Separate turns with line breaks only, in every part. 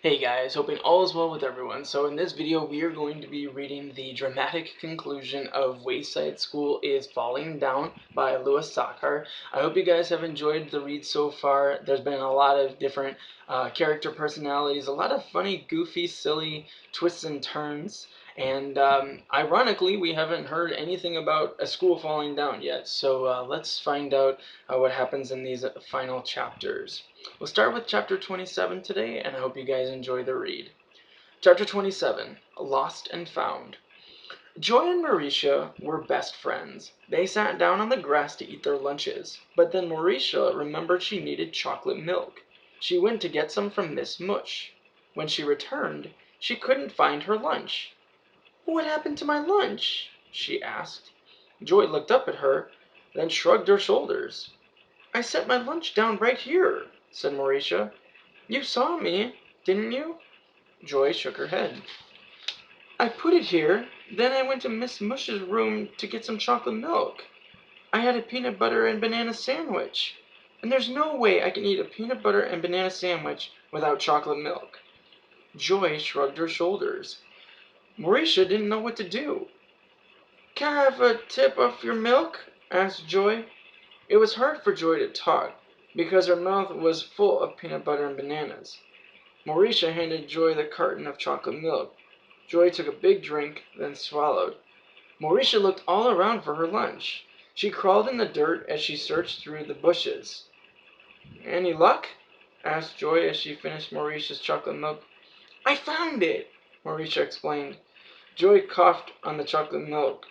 Hey guys, hoping all is well with everyone. So in this video we are going to be reading the dramatic conclusion of Wayside School is Falling Down by Louis Sachar. I hope you guys have enjoyed the read so far. There's been a lot of different character personalities, a lot of funny, goofy, silly twists and turns. And ironically, we haven't heard anything about a school falling down yet. So let's find out what happens in these final chapters. We'll start with chapter 27 today, and I hope you guys enjoy the read. Chapter 27, Lost and Found. Joy and Maurecia were best friends. They sat down on the grass to eat their lunches, but then Maurecia remembered she needed chocolate milk. She went to get some from Miss Mush. When she returned, she couldn't find her lunch. "What happened to my lunch?" she asked. Joy looked up at her, then shrugged her shoulders. "I set my lunch down right here," said Maurecia. "You saw me, didn't you?" Joy shook her head. "I put it here, then I went to Miss Mush's room to get some chocolate milk. I had a peanut butter and banana sandwich, and there's no way I can eat a peanut butter and banana sandwich without chocolate milk." Joy shrugged her shoulders. Maurecia didn't know what to do. "Can I have a tip of your milk?" asked Joy. It was hard for Joy to talk, because her mouth was full of peanut butter and bananas. Maurecia handed Joy the carton of chocolate milk. Joy took a big drink, then swallowed. Maurecia looked all around for her lunch. She crawled in the dirt as she searched through the bushes. "Any luck?" asked Joy as she finished Maurecia's chocolate milk. "I found it," Maurecia explained. Joy coughed on the chocolate milk.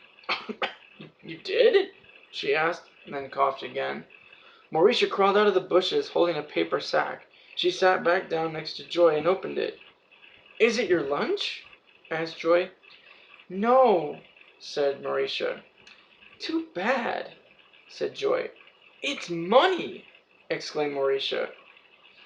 "You did?" she asked, and then coughed again. Maurecia crawled out of the bushes holding a paper sack. She sat back down next to Joy and opened it. "Is it your lunch?" asked Joy. "No," said Maurecia. "Too bad," said Joy. "It's money!" exclaimed Maurecia.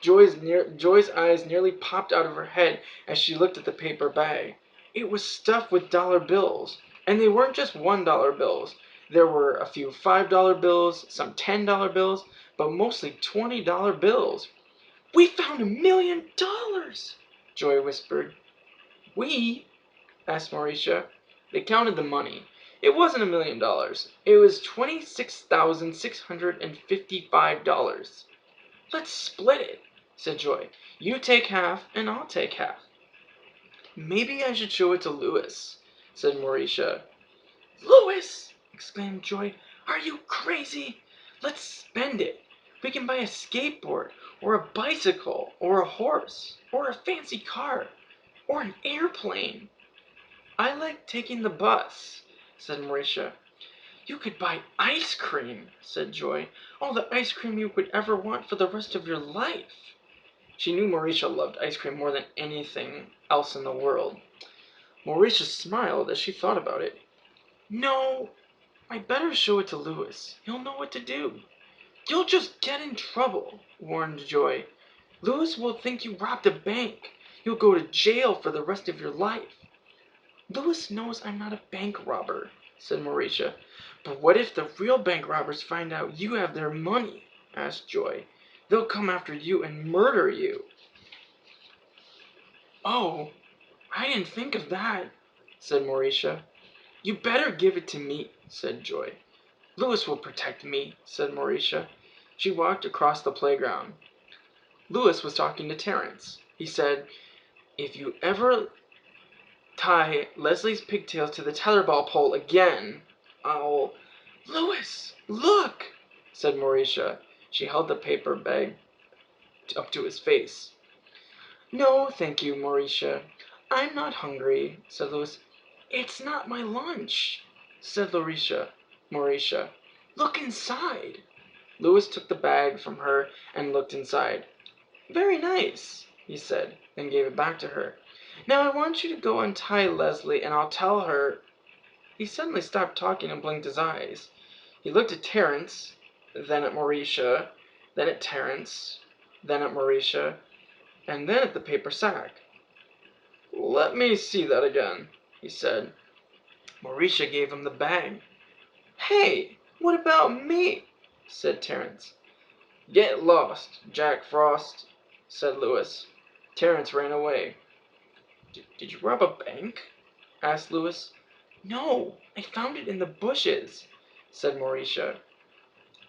Joy's eyes nearly popped out of her head as she looked at the paper bag. It was stuffed with dollar bills, and they weren't just $1 bills. There were a few $5 bills, some $10 bills, but mostly $20 bills. "We found $1,000,000!" Joy whispered. "We?" asked Maurecia. They counted the money. It wasn't $1,000,000. It was $26,655. "Let's split it," said Joy. "You take half, and I'll take half." "Maybe I should show it to Louis," said Maurecia. "Louis!" exclaimed Joy. "Are you crazy? Let's spend it. We can buy a skateboard, or a bicycle, or a horse, or a fancy car, or an airplane." "I like taking the bus," said Maurecia. "You could buy ice cream," said Joy. "All the ice cream you could ever want for the rest of your life." She knew Maurecia loved ice cream more than anything else in the world. Maurecia smiled as she thought about it. "No, I better show it to Louis. He'll know what to do." "You'll just get in trouble," warned Joy. "Louis will think you robbed a bank. You'll go to jail for the rest of your life." "Louis knows I'm not a bank robber," said Maurecia. "But what if the real bank robbers find out you have their money?" asked Joy. "They'll come after you and murder you." "Oh, I didn't think of that," said Maurecia. "You better give it to me," said Joy. "Louis will protect me," said Maurecia. She walked across the playground. Louis was talking to Terence. He said, "If you ever tie Leslie's pigtails to the tetherball pole again, I'll—" "Louis, look!" said Maurecia. She held the paper bag up to his face. "No, thank you, Maurecia. I'm not hungry," said Louis. "It's not my lunch," said Maurecia. "Look inside." Louis took the bag from her and looked inside. "Very nice," he said, then gave it back to her. "Now I want you to go untie Leslie, and I'll tell her—" He suddenly stopped talking and blinked his eyes. He looked at Terence, then at Maurecia, then at Terence, then at Maurecia, and then at the paper sack. "Let me see that again," he said. Maurecia gave him the bag. "Hey, what about me?" said Terence. "Get lost, Jack Frost," said Louis. Terrence ran away. Did you rob a bank? Asked Louis. No, I found it in the bushes, said Maurecia.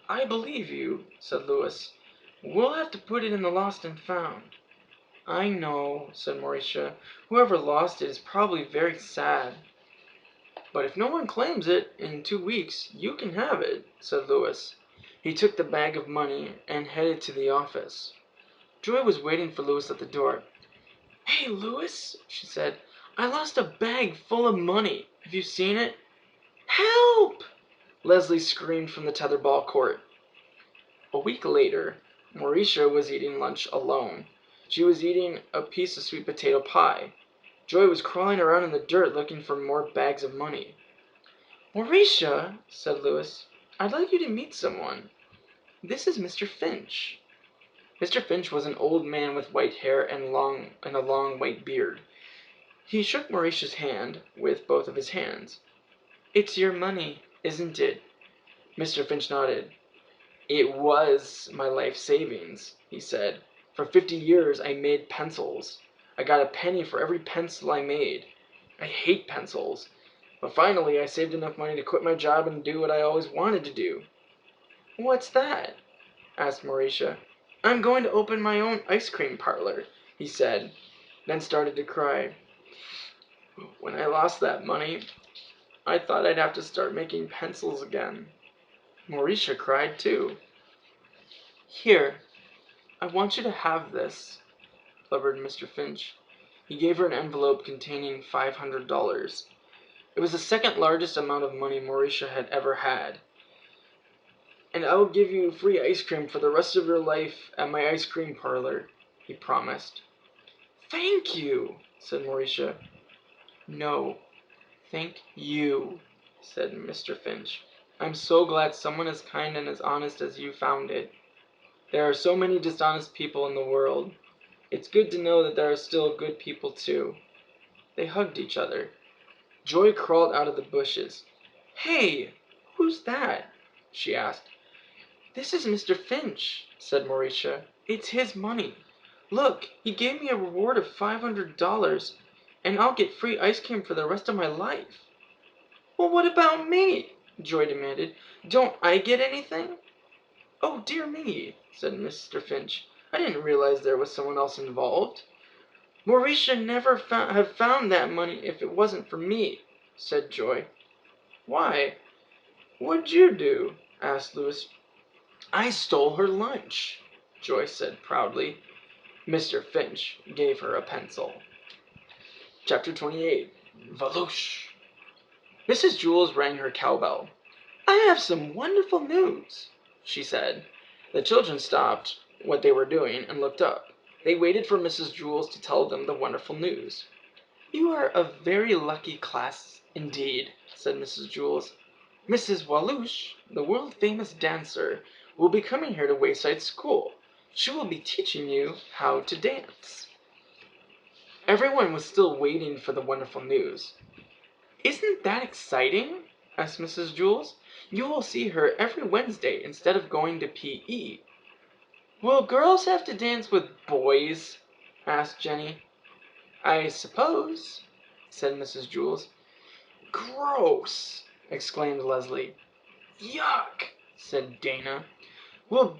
I believe you, said Louis. We'll have to put it in the lost and found. I know, said Maurecia. Whoever lost it is probably very sad. But if no one claims it in 2 weeks, you can have it, said Louis. He took the bag of money and headed to the office. Joy was waiting for Louis at the door. Hey, Louis, she said. I lost a bag full of money. Have you seen it? Help! Leslie screamed from the tetherball court. A week later, Maurecia was eating lunch alone. She was eating a piece of sweet potato pie. Joy was crawling around in the dirt looking for more bags of money. Maurecia, said Louis, I'd like you to meet someone. This is Mr. Finch. Mr. Finch was an old man with white hair and a long white beard. He shook Maurecia's hand with both of his hands. It's your money, isn't it? Mr. Finch nodded. It was my life savings, he said. For 50 years I made pencils. I got a penny for every pencil I made. I hate pencils. But finally I saved enough money to quit my job and do what I always wanted to do. What's that? Asked Maurecia. I'm going to open my own ice cream parlor, he said, then started to cry. When I lost that money, I thought I'd have to start making pencils again. Maurecia cried too. Here, I want you to have this, blubbered Mr. Finch. He gave her an envelope containing $500. It was the second largest amount of money Maurecia had ever had. And I'll give you free ice cream for the rest of your life at my ice cream parlor, he promised. Thank you, said Maurecia. No, thank you, said Mr. Finch. I'm so glad someone as kind and as honest as you found it. There are so many dishonest people in the world. It's good to know that there are still good people too. They hugged each other. Joy crawled out of the bushes. Hey, who's that? She asked. This is Mr. Finch, said Maurecia. It's his money. Look, he gave me a reward of $500, and I'll get free ice cream for the rest of my life. Well, what about me? Joy demanded. Don't I get anything? Oh, dear me, said Mr. Finch. I didn't realize there was someone else involved. Maurecia never have found that money if it wasn't for me, said Joy. Why? What'd you do? Asked Louis. I stole her lunch, Joy said proudly. Mr. Finch gave her a pencil. Chapter 28. Waloosh. Mrs. Jules rang her cowbell. I have some wonderful news, she said. The children stopped what they were doing and looked up. They waited for Mrs. Jules to tell them the wonderful news. You are a very lucky class indeed, said Mrs. Jules. Mrs. Waloosh, the world-famous dancer, will be coming here to Wayside School. She will be teaching you how to dance. Everyone was still waiting for the wonderful news. Isn't that exciting? Asked Mrs. Jules. You will see her every Wednesday instead of going to P.E. Will girls have to dance with boys? Asked Jenny. I suppose, said Mrs. Jules. Gross, exclaimed Leslie. Yuck, said Dana. Will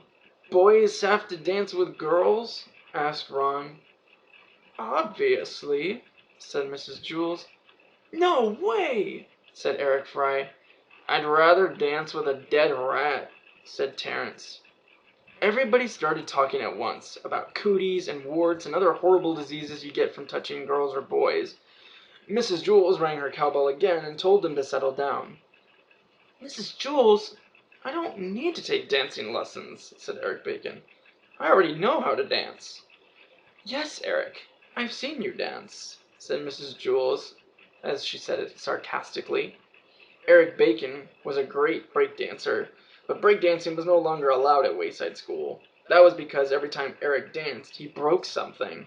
boys have to dance with girls? Asked Ron. Obviously, said Mrs. Jules. No way, said Eric Fry. I'd rather dance with a dead rat, said Terrence. Everybody started talking at once about cooties and warts and other horrible diseases you get from touching girls or boys. Mrs. Jules rang her cowbell again and told them to settle down. Mrs. Jules, I don't need to take dancing lessons, said Eric Bacon. I already know how to dance. Yes, Eric, I've seen you dance, said Mrs. Jules, as she said it sarcastically. Eric Bacon was a great break dancer, but breakdancing was no longer allowed at Wayside School. That was because every time Eric danced, he broke something.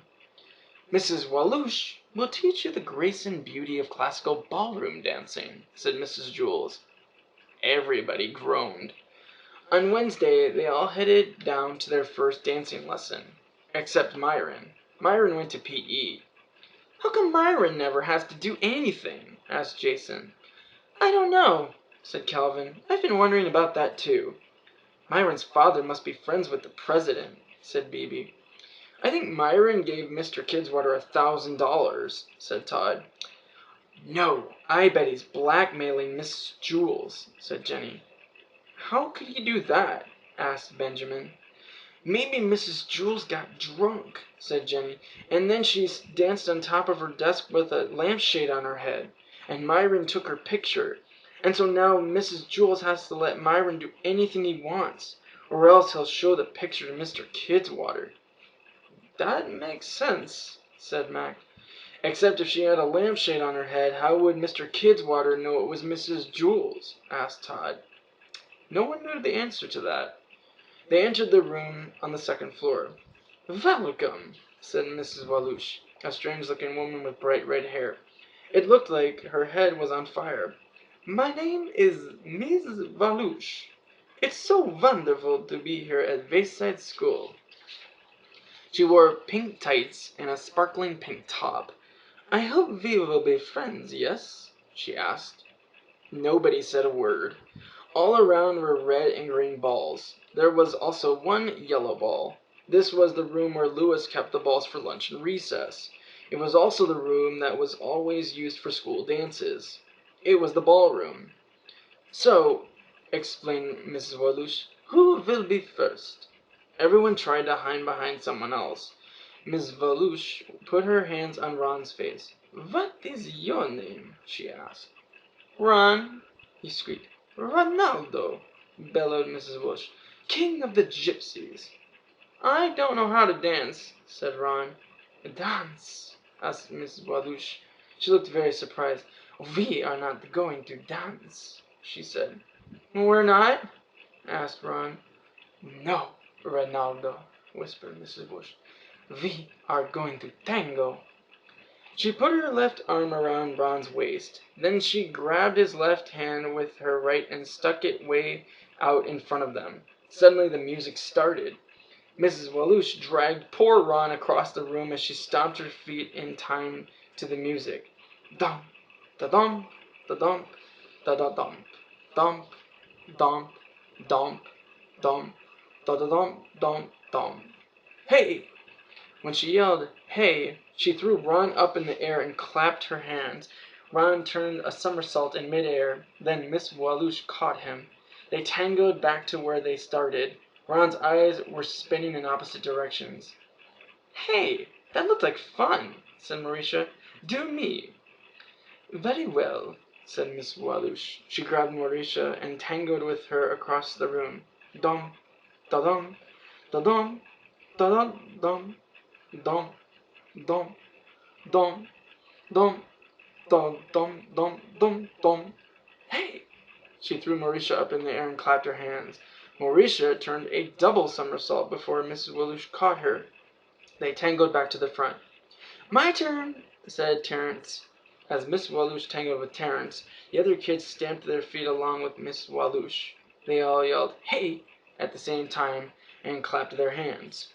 Mrs. Waloosh will teach you the grace and beauty of classical ballroom dancing, said Mrs. Jules. Everybody groaned. On Wednesday, they all headed down to their first dancing lesson, except Myron. Myron went to PE. How come Myron never has to do anything? Asked Jason. I don't know, said Calvin. I've been wondering about that too. Myron's father must be friends with the president, said Beebe. I think Myron gave Mr. Kidswater $1,000, said Todd. No, I bet he's blackmailing Miss Jules, said Jenny. How could he do that? Asked Benjamin. Maybe Mrs. Jules got drunk, said Jenny, and then she danced on top of her desk with a lampshade on her head, and Myron took her picture, and so now Mrs. Jules has to let Myron do anything he wants, or else he'll show the picture to Mr. Kidswater. That makes sense, said Mac. Except if she had a lampshade on her head, how would Mr. Kidswater know it was Mrs. Jules? Asked Todd. No one knew the answer to that. They entered the room on the second floor. Welcome, said Mrs. Waloosh, a strange-looking woman with bright red hair. It looked like her head was on fire. My name is Mrs. Waloosh. It's so wonderful to be here at Wayside School. She wore pink tights and a sparkling pink top. I hope we will be friends, yes? She asked. Nobody said a word. All around were red and green balls. There was also one yellow ball. This was the room where Lewis kept the balls for lunch and recess. It was also the room that was always used for school dances. It was the ballroom. So, explained Mrs. Waloosh, who will be first? Everyone tried to hide behind someone else. Miss Waloosh put her hands on Ron's face. What is your name? She asked. Ron, he squeaked. Ronaldo, bellowed Mrs. Waloosh. King of the Gypsies. I don't know how to dance, said Ron. Dance? Asked Mrs. Waloosh. She looked very surprised. We are not going to dance, she said. We're not? Asked Ron. No, Ronaldo, whispered Mrs. Bush. We are going to tango. She put her left arm around Ron's waist. Then she grabbed his left hand with her right and stuck it way out in front of them. Suddenly the music started. Mrs. Waloosh dragged poor Ron across the room as she stomped her feet in time to the music. Dump, da-dump, da-dump, da-da-dump, dump, dump, dump, dump, da-da-dump, dump, dump. Hey! When she yelled, hey, she threw Ron up in the air and clapped her hands. Ron turned a somersault in midair. Then Miss Waloosh caught him. They tangoed back to where they started. Ron's eyes were spinning in opposite directions. Hey, that looked like fun, said Maurecia. Do me. Very well, said Miss Waloosh. She grabbed Maurecia and tangoed with her across the room. Dum, da-dum, da-dum, da-dum, dum, dum, dum, dum, dum, dum, dum, dum, dum, dum. Hey! She threw Maurecia up in the air and clapped her hands. Maurecia turned a double somersault before Mrs. Waloosh caught her. They tangoed back to the front. My turn, said Terence. As Miss Waloosh tangoed with Terence, the other kids stamped their feet along with Miss Waloosh. They all yelled, hey, at the same time and clapped their hands.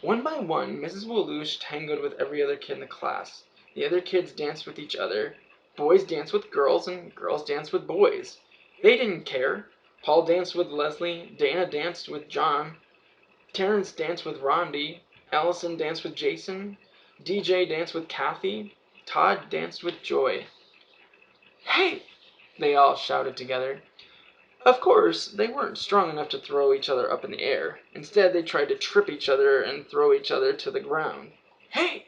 One by one, Mrs. Waloosh tangoed with every other kid in the class. The other kids danced with each other. Boys danced with girls, and girls danced with boys. They didn't care. Paul danced with Leslie. Dana danced with John. Terence danced with Rondi. Allison danced with Jason. DJ danced with Kathy. Todd danced with Joy. Hey! They all shouted together. Of course, they weren't strong enough to throw each other up in the air. Instead, they tried to trip each other and throw each other to the ground. Hey!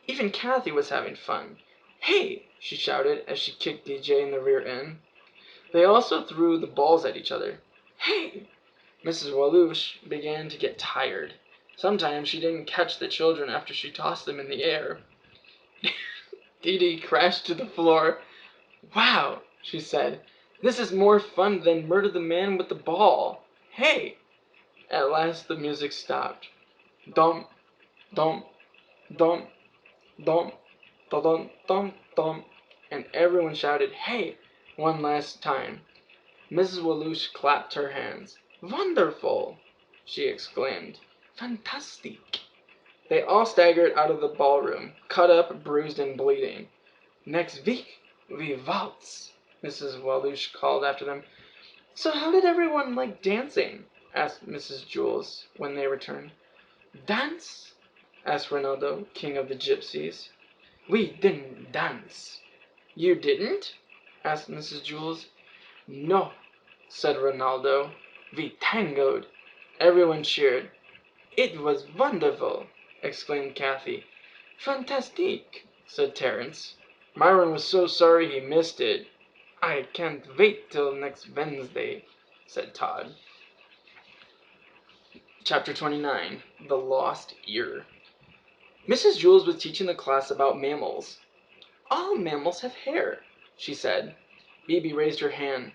Even Kathy was having fun. Hey! She shouted as she kicked DJ in the rear end. They also threw the balls at each other. Hey! Mrs. Waloosh began to get tired. Sometimes she didn't catch the children after she tossed them in the air. Dee Dee crashed to the floor. Wow, she said. This is more fun than Murder the Man with the Ball. Hey! At last the music stopped. Dum, dum, dum, dum, dum, dum, dum, and everyone shouted, hey, one last time. Mrs. Waloosh clapped her hands. Wonderful, she exclaimed. Fantastic. They all staggered out of the ballroom, cut up, bruised, and bleeding. "Next week we waltz," Mrs. Waloosh called after them. "So how did everyone like dancing?" asked Mrs. Jules when they returned. "Dance?" asked Ronaldo, king of the gypsies. "We didn't dance." "You didn't?" asked Mrs. Jules. "No," said Ronaldo. "We tangoed." Everyone cheered. "It was wonderful!" exclaimed Kathy. "Fantastique!" said Terence. Myron was so sorry he missed it. "I can't wait till next Wednesday," said Todd. Chapter 29. The Lost Ear. Mrs. Jules was teaching the class about mammals. "All mammals have hair," she said. Bibi raised her hand.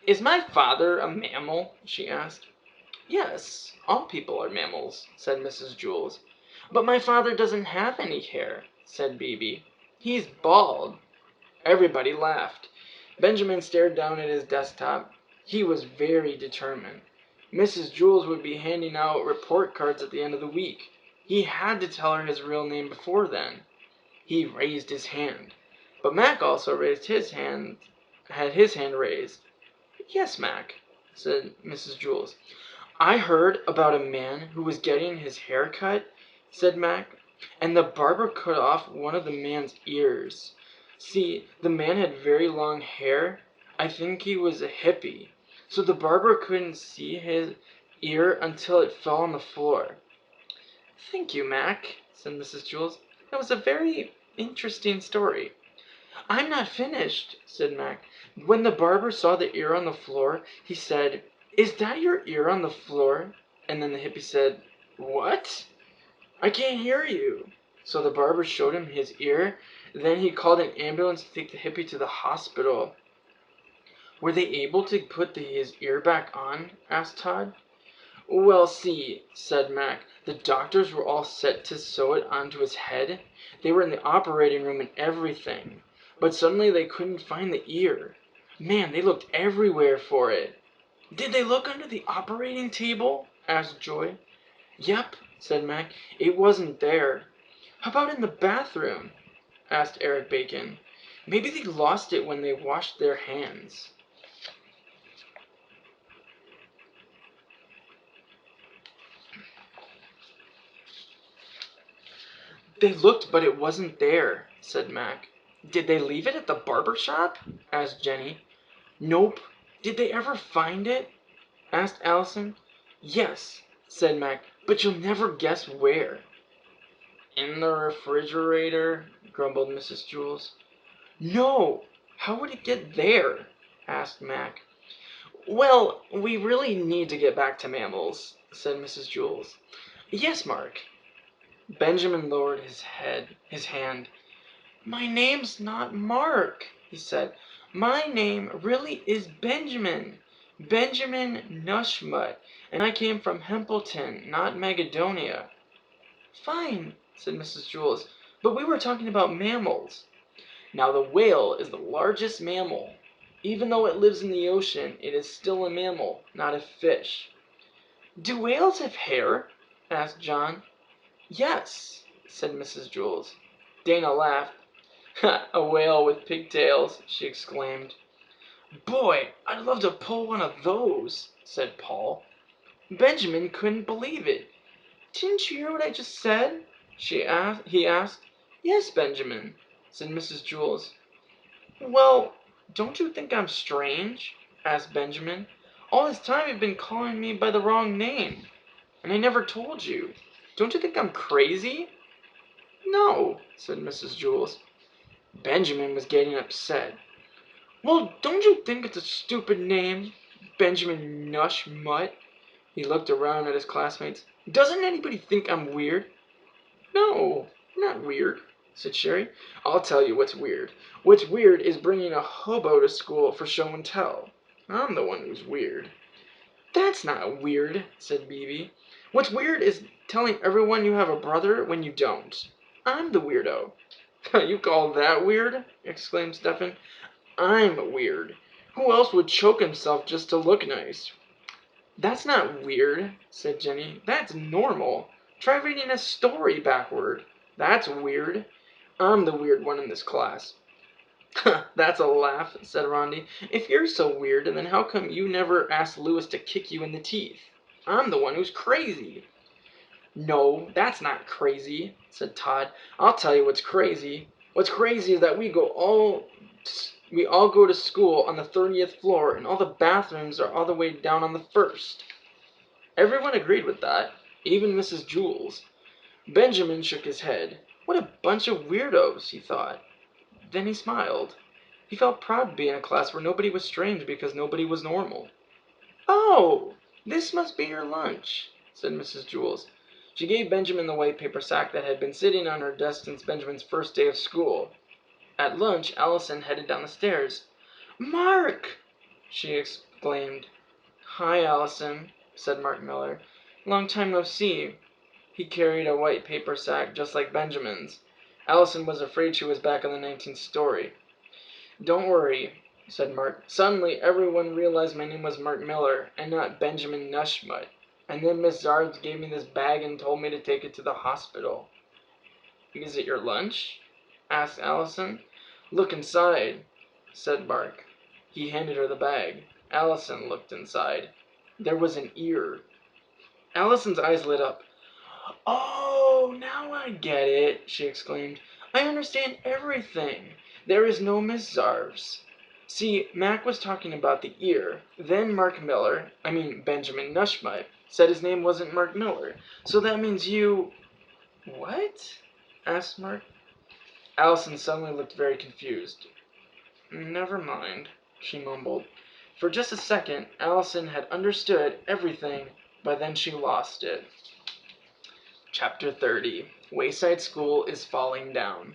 "Is my father a mammal?" she asked. "Yes, all people are mammals," said Mrs. Jules. "But my father doesn't have any hair," said Bibi. "He's bald." Everybody laughed. Benjamin stared down at his desktop. He was very determined. Mrs. Jules would be handing out report cards at the end of the week. He had to tell her his real name before then. He raised his hand. But Mac also raised his hand, had his hand raised. "Yes, Mac," said Mrs. Jules. "I heard about a man who was getting his hair cut," said Mac, "and the barber cut off one of the man's ears. See, the man had very long hair. I think he was a hippie. So the barber couldn't see his ear until it fell on the floor." "Thank you, Mac," said Mrs. Jules. "That was a very interesting story." "I'm not finished," said Mac. "When the barber saw the ear on the floor, he said, 'Is that your ear on the floor?' And then the hippie said, 'What? I can't hear you.' So the barber showed him his ear. Then he called an ambulance to take the hippie to the hospital." "Were they able to put his ear back on?" asked Todd. "Well, see," said Mac, "the doctors were all set to sew it onto his head. They were in the operating room and everything. But suddenly they couldn't find the ear. Man, they looked everywhere for it." "Did they look under the operating table?" asked Joy. "Yep," said Mac. "It wasn't there." "How about in the bathroom?" asked Eric Bacon. "Maybe they lost it when they washed their hands." "They looked, but it wasn't there," said Mac. "Did they leave it at the barber shop?" asked Jenny. "Nope." "Did they ever find it?" asked Allison. "Yes," said Mac, "but you'll never guess where." "In the refrigerator," grumbled Mrs. Jules. "No! How would it get there?" asked Mac. "Well, we really need to get back to mammals," said Mrs. Jules. "Yes, Mark." Benjamin lowered his hand. "My name's not Mark," he said. "My name really is Benjamin. Benjamin Nushmut, and I came from Hempleton, not Macedonia." "Fine," said Mrs. Jules, "but we were talking about mammals." "Now the whale is the largest mammal. Even though it lives in the ocean, it is still a mammal, not a fish." "Do whales have hair?" asked John. "Yes," said Mrs. Jules. Dana laughed. "A whale with pigtails," she exclaimed. "Boy, I'd love to pull one of those," said Paul. Benjamin couldn't believe it. "Didn't you hear what I just said?" he asked. "Yes, Benjamin," said Mrs. Jules. "Well, don't you think I'm strange?" asked Benjamin. "All this time you've been calling me by the wrong name, and I never told you. Don't you think I'm crazy?" "No," said Mrs. Jules. Benjamin was getting upset. "Well, don't you think it's a stupid name? Benjamin Nushmut." He looked around at his classmates. "Doesn't anybody think I'm weird?" "No, not weird," said Sherry. "I'll tell you what's weird. What's weird is bringing a hobo to school for show and tell. I'm the one who's weird." "That's not weird," said Bibi. "What's weird is telling everyone you have a brother when you don't. I'm the weirdo." "You call that weird?" exclaimed Stefan. "I'm weird. Who else would choke himself just to look nice?" "That's not weird," said Jenny. "That's normal. Try reading a story backward. That's weird. I'm the weird one in this class. That's a laugh, said Rondi. If you're so weird, then how come you never asked Lewis to kick you in the teeth? I'm the one who's crazy. No, that's not crazy, said Todd. I'll tell you what's crazy. What's crazy is that we all go to school on the 30th floor, and all the bathrooms are all the way down on the first. Everyone agreed with that, even Mrs. Jules. Benjamin shook his head. What a bunch of weirdos, he thought. Then he smiled. He felt proud to be in a class where nobody was strange because nobody was normal. Oh, this must be your lunch, said Mrs. Jules. She gave Benjamin the white paper sack that had been sitting on her desk since Benjamin's first day of school. At lunch, Allison headed down the stairs. Mark! She exclaimed. Hi, Allison, said Mark Miller. Long time no see. He carried a white paper sack just like Benjamin's. Allison was afraid she was back on the 19th story. Don't worry, said Mark. Suddenly, everyone realized my name was Mark Miller and not Benjamin Nushmut. And then Miss Zard gave me this bag and told me to take it to the hospital. Is it your lunch? Asked Allison. Look inside, said Mark. He handed her the bag. Allison looked inside. There was an ear. Allison's eyes lit up. Oh, now I get it, she exclaimed. I understand everything. There is no Miss Zarves. See, Mac was talking about the ear. Then Benjamin Nushmut, said his name wasn't Mark Miller. So that means you... What? Asked Mark. Allison suddenly looked very confused. Never mind, she mumbled. For just a second, Allison had understood everything, but then she lost it. Chapter 30. Wayside School is falling down.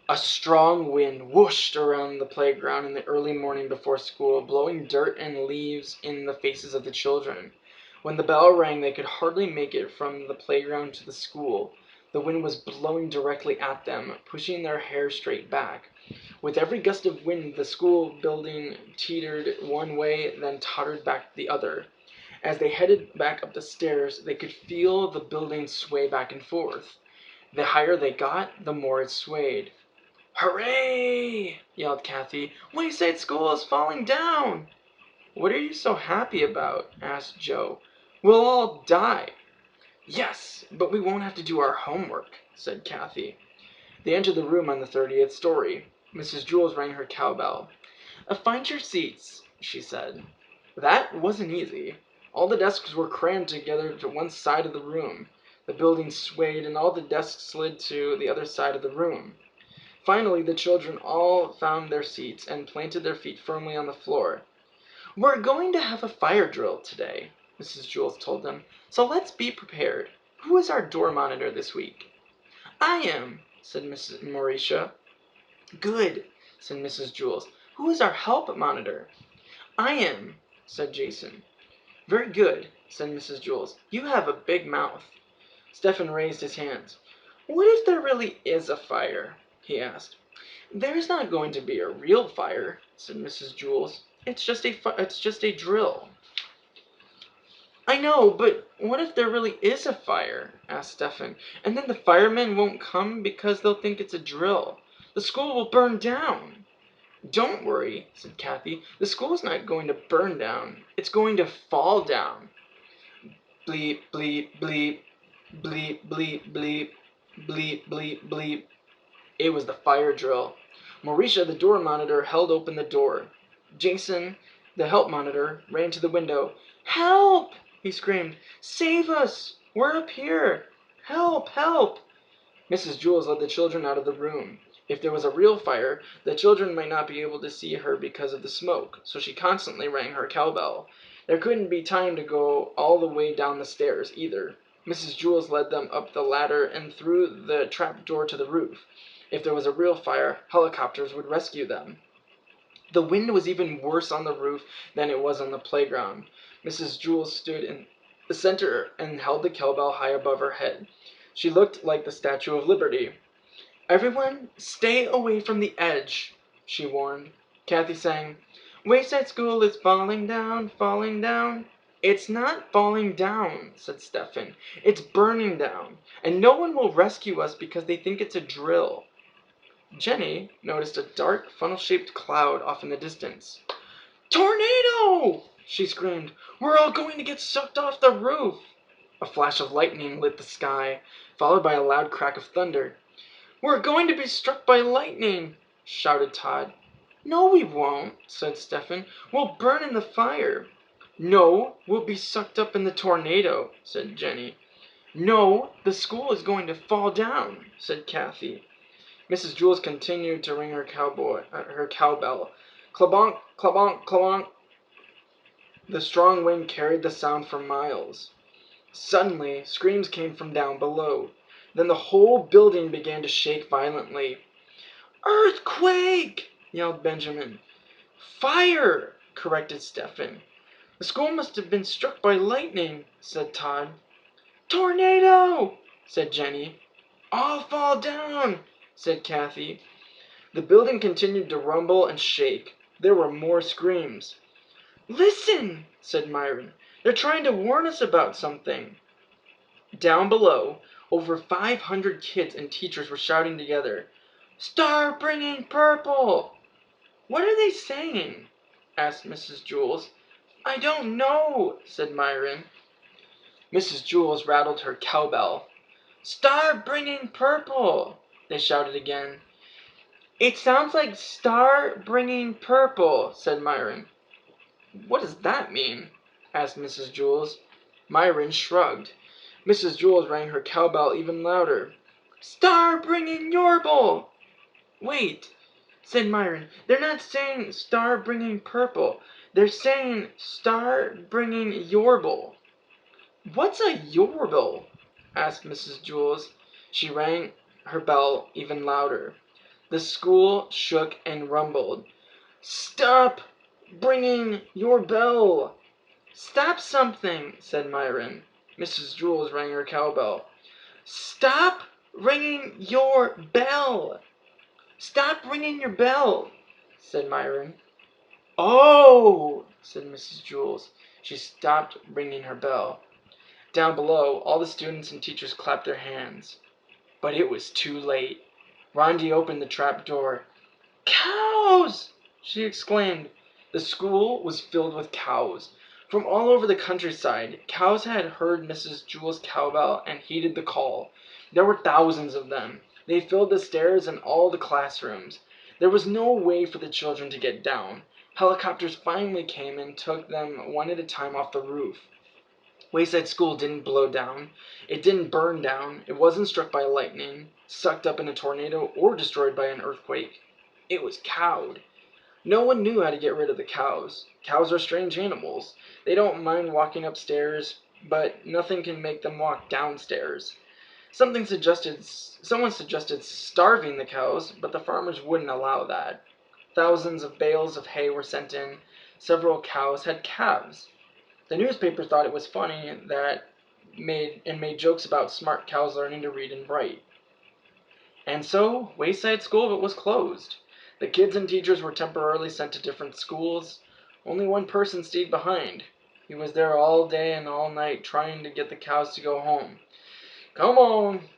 A strong wind whooshed around the playground in the early morning before school, blowing dirt and leaves in the faces of the children. When the bell rang, they could hardly make it from the playground to the school. The wind was blowing directly at them, pushing their hair straight back. With every gust of wind, the school building teetered one way, then tottered back the other. As they headed back up the stairs, they could feel the building sway back and forth. The higher they got, the more it swayed. Hooray! Yelled Kathy. Wayside School is falling down! What are you so happy about? Asked Joe. We'll all die. Yes, but we won't have to do our homework, said Kathy. They entered the room on the 30th story. Mrs. Jules rang her cowbell. Find your seats, she said. That wasn't easy. All the desks were crammed together to one side of the room. The building swayed, and all the desks slid to the other side of the room. Finally, the children all found their seats and planted their feet firmly on the floor. We're going to have a fire drill today, Mrs. Jules told them, so let's be prepared. Who is our door monitor this week? I am, said Mrs. Maurecia. Good, said Mrs. Jules. Who is our help monitor? I am, said Jason. Very good, said Mrs. Jules. You have a big mouth. Stephen raised his hands. What if there really is a fire? He asked. There's not going to be a real fire, said Mrs. Jules. It's just a drill. I know, but what if there really is a fire? Asked Stephen. And then the firemen won't come because they'll think it's a drill. The school will burn down. Don't worry, said Kathy. The school's not going to burn down. It's going to fall down. Bleep, bleep, bleep. Bleep, bleep, bleep. Bleep, bleep, bleep. It was the fire drill. Maurecia, the door monitor, held open the door. Jason, the help monitor, ran to the window. Help! He screamed. Save us! We're up here! Help! Help! Mrs. Jules led the children out of the room. If there was a real fire, the children might not be able to see her because of the smoke, so she constantly rang her cowbell. There couldn't be time to go all the way down the stairs, either. Mrs. Jules led them up the ladder and through the trap door to the roof. If there was a real fire, helicopters would rescue them. The wind was even worse on the roof than it was on the playground. Mrs. Jules stood in the center and held the cowbell high above her head. She looked like the Statue of Liberty. Everyone, stay away from the edge, she warned. Kathy sang, Wayside School is falling down, falling down. "It's not falling down," said Stefan. "It's burning down, and no one will rescue us because they think it's a drill." Jenny noticed a dark, funnel-shaped cloud off in the distance. "Tornado!" she screamed. "We're all going to get sucked off the roof!" A flash of lightning lit the sky, followed by a loud crack of thunder. "We're going to be struck by lightning!" shouted Todd. "No, we won't," said Stefan. "We'll burn in the fire." "No, we'll be sucked up in the tornado," said Jenny. "No, the school is going to fall down," said Kathy. Mrs. Jules continued to ring her cowbell. Klabonk, klabonk, klabonk. The strong wind carried the sound for miles. Suddenly, screams came from down below. Then the whole building began to shake violently. "Earthquake!" yelled Benjamin. "Fire!" corrected Stefan. "The school must have been struck by lightning," said Todd. "Tornado!" said Jenny. "All fall down!" said Kathy. The building continued to rumble and shake. There were more screams. "Listen!" said Myron. "They're trying to warn us about something." Down below, over 500 kids and teachers were shouting together, "Star bringing purple!" "What are they saying?" asked Mrs. Jules. "I don't know," said Myron. Mrs. Jules rattled her cowbell. "Star bringing purple!" they shouted again. "It sounds like star bringing purple," said Myron. "What does that mean?" asked Mrs. Jules. Myron shrugged. Mrs. Jules rang her cowbell even louder. "Star bringing yorble!" "Wait," said Myron. "They're not saying star bringing purple. They're saying star bringing yorble." "What's a yorble?" asked Mrs. Jules. She rang her bell even louder. The school shook and rumbled. "Stop bringing your bell!" "Stop something," said Myron. Mrs. Jules rang her cowbell. "Stop ringing your bell!" "Stop ringing your bell," said Myron. "Oh!" said Mrs. Jules. She stopped ringing her bell. Down below, all the students and teachers clapped their hands. But it was too late. Rondi opened the trap door. "Cows!" she exclaimed. The school was filled with cows. From all over the countryside, cows had heard Mrs. Jules' cowbell and heeded the call. There were thousands of them. They filled the stairs and all the classrooms. There was no way for the children to get down. Helicopters finally came and took them one at a time off the roof. Wayside School didn't blow down. It didn't burn down. It wasn't struck by lightning, sucked up in a tornado, or destroyed by an earthquake. It was cowed. No one knew how to get rid of the cows. Cows are strange animals. They don't mind walking upstairs, but nothing can make them walk downstairs. Someone suggested starving the cows, but the farmers wouldn't allow that. Thousands of bales of hay were sent in. Several cows had calves. The newspaper thought it was funny made jokes about smart cows learning to read and write. And so, Wayside School was closed. The kids and teachers were temporarily sent to different schools. Only one person stayed behind. He was there all day and all night trying to get the cows to go home. "Come on,"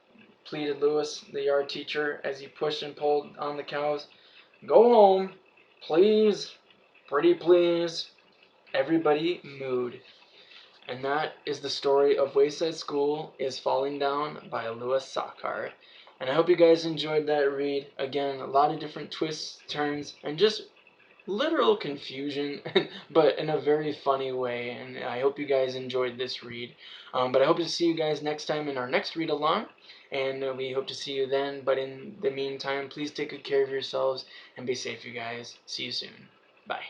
pleaded Lewis, the yard teacher, as he pushed and pulled on the cows. "Go home. Please. Pretty please." Everybody mooed. And that is the story of Wayside School is Falling Down by Louis Sachar. And I hope you guys enjoyed that read. Again, a lot of different twists, turns, and just literal confusion, but in a very funny way. And I hope you guys enjoyed this read. But I hope to see you guys next time in our next read along. And we hope to see you then. But in the meantime, please take good care of yourselves and be safe, you guys. See you soon. Bye.